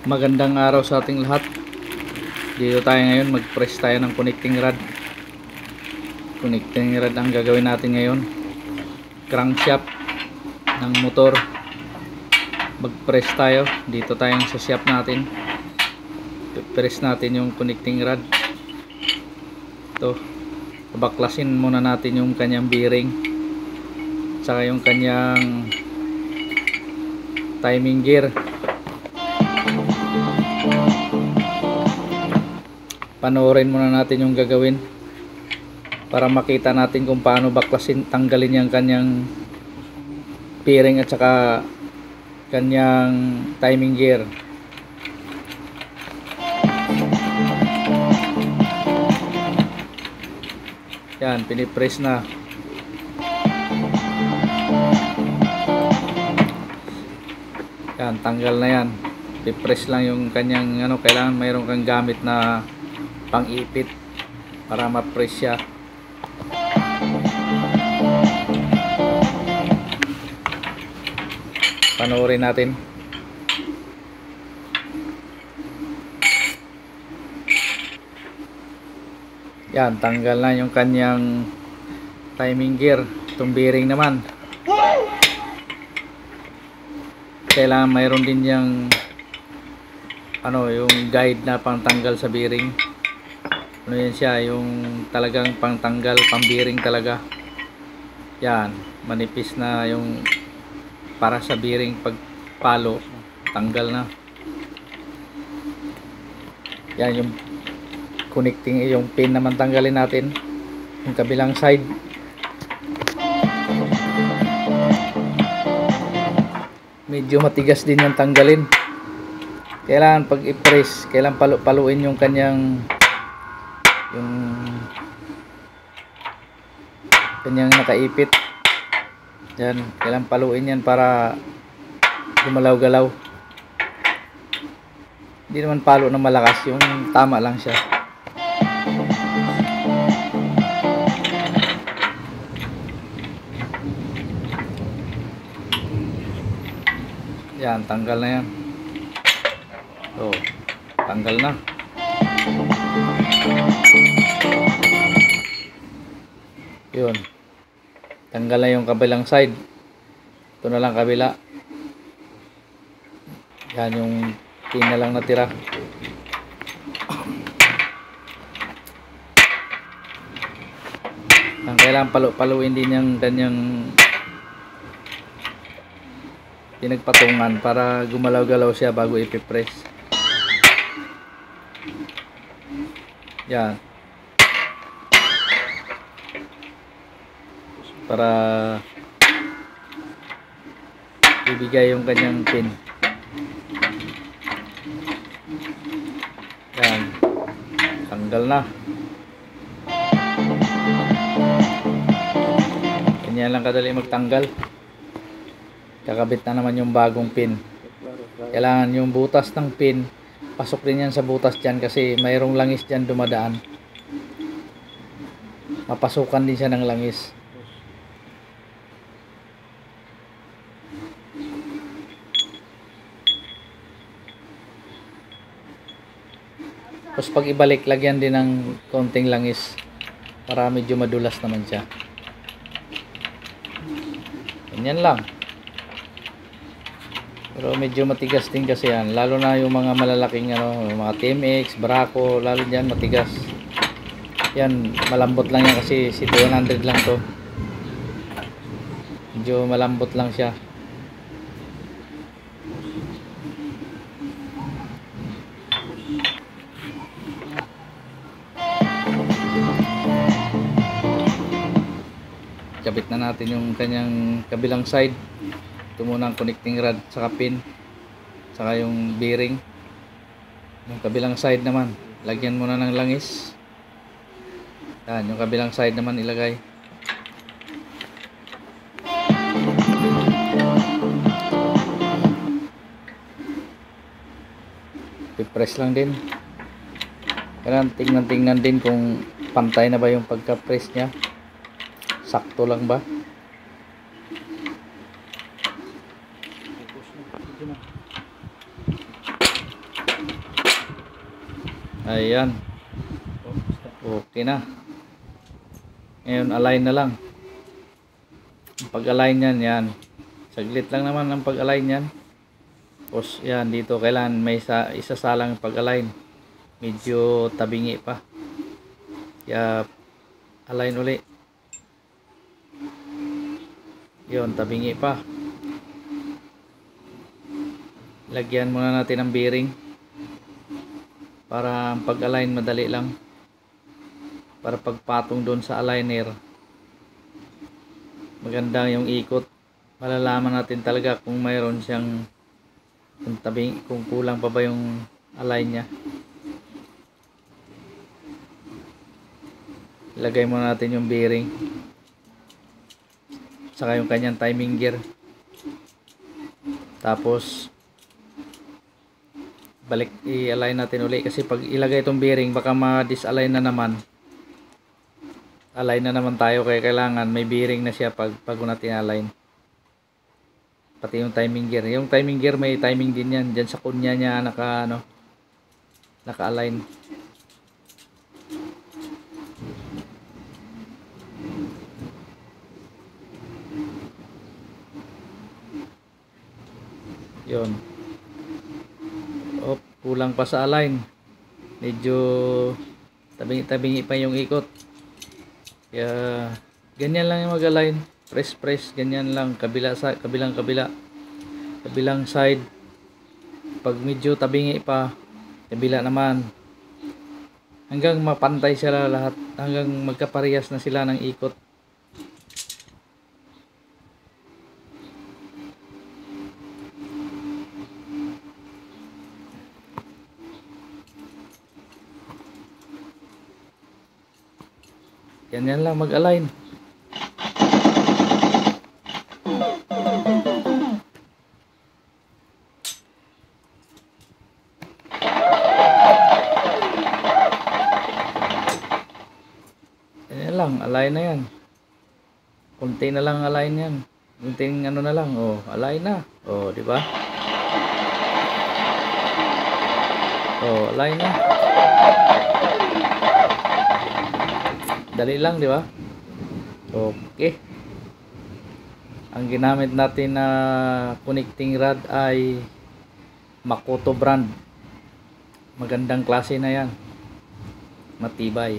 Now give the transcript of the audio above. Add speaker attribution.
Speaker 1: Magandang araw sa ating lahat. Dito tayo ngayon, mag-press tayo ng connecting rod. Connecting rod ang gagawin natin ngayon. Crankshaft ng motor. Mag-press tayo. Dito tayo sa shaft natin. Press natin yung connecting rod. Ito. Baklasin muna natin yung kanyang bearing. Saka yung kanyang timing gear. Panoorin muna natin yung gagawin para makita natin kung paano baklasin, tanggalin yung kanyang bearing at saka kanyang timing gear. Yan, pinipress na. Yan, tanggal na yan. Pipress lang yung kanyang kailangan mayroon kang gamit na pang-ipit para ma-press siya. Panoorin natin. Yan, tanggal na yung kanyang timing gear. Itong bearing naman, kailangan mayroon din yung yung guide na pangtanggal sa bearing. Yan siya, yung talagang pangtanggal, pang-bearing talaga. Yan, manipis na yung para sa bearing, pag palo, tanggal na. Yan, yung connecting, yung pin naman tanggalin natin. Yung kabilang side. Medyo matigas din yung tanggalin. Kailangan pag i-press, kailangan paluin yung kanyang nakaipit. Yan, kailangan paluin yan para gumalaw-galaw. Hindi naman palo na malakas, yung tama lang siya. Yan, tanggal na yan. So, tanggal na. Yun, tanggal na yung kabilang side. Ito na lang kabila. Yan, yung pin na lang natira. Ang kailangan paluin din yung kanyang pinagpatungan para gumalaw-galaw siya bago ipipress. Yan, para ibigay yung kanyang pin. Yan, tanggal na. Ganyan lang kadali magtanggal. Kakabit na naman yung bagong pin. Kailangan yung butas ng pin, pasok din yan sa butas dyan kasi mayroong langis dyan dumadaan. Mapasukan din siya ng langis. Tapos pag ibalik, lagyan din ng konting langis para medyo madulas naman siya. Ganyan lang. Pero medyo matigas din kasi yan, lalo na yung mga malalaking yung mga TMX, Braco, lalo dyan matigas. Yan, malambot lang yan kasi City 100 lang to. Medyo malambot lang siya. Kabit na natin yung kanyang kabilang side. Ito muna ang connecting rod, saka pin, saka yung bearing. Yung kabilang side naman, lagyan muna ng langis. Yan, yung kabilang side naman ilagay. I-press lang din. Kailangan tingnan din kung pantay na ba yung pagka-press niya. Sakto lang ba? Ayan. Okay na. Ngayon, align na lang. Pag-align yan, yan. Saglit lang naman ang pag-align yan. Tapos, yan, dito kailangan may isasalang pag-align. Medyo tabingi pa. Kaya, align uli. Yun, tabingi pa. Lagyan muna natin ang bearing. Para pag-align madali lang. Para pagpatong doon sa aligner, maganda yung ikot. Malalaman natin talaga kung mayroon siyang kung kulang pa ba yung align niya. Ilagay muna natin yung bearing. Saka yung kanyang timing gear. Tapos balik i-align natin uli kasi pag ilagay itong bearing baka ma-disalign na naman. Align na naman tayo kaya kailangan may bearing na siya pag natin align. Pati yung timing gear. Yung timing gear may timing din yan. Diyan sa kunya niya naka-align. Yun. Oh, kulang pa sa align. Medyo tabingi pa yung ikot. Kaya ganyan lang yung mag-align. Press, ganyan lang. Kabilang side. Pag medyo tabingi pa, kabila naman. Hanggang mapantay sila lahat. Hanggang magkaparehas na sila ng ikot. Ganyan lang mag-align. Ganyan lang, align na yan. Kunti na lang align yan. Kunting ano na lang, oh, align na. Oh, di ba? Oh, align na. Dali lang, di ba? Okay. Ang ginamit natin na connecting rod ay Makoto brand. Magandang klase na yan. Matibay.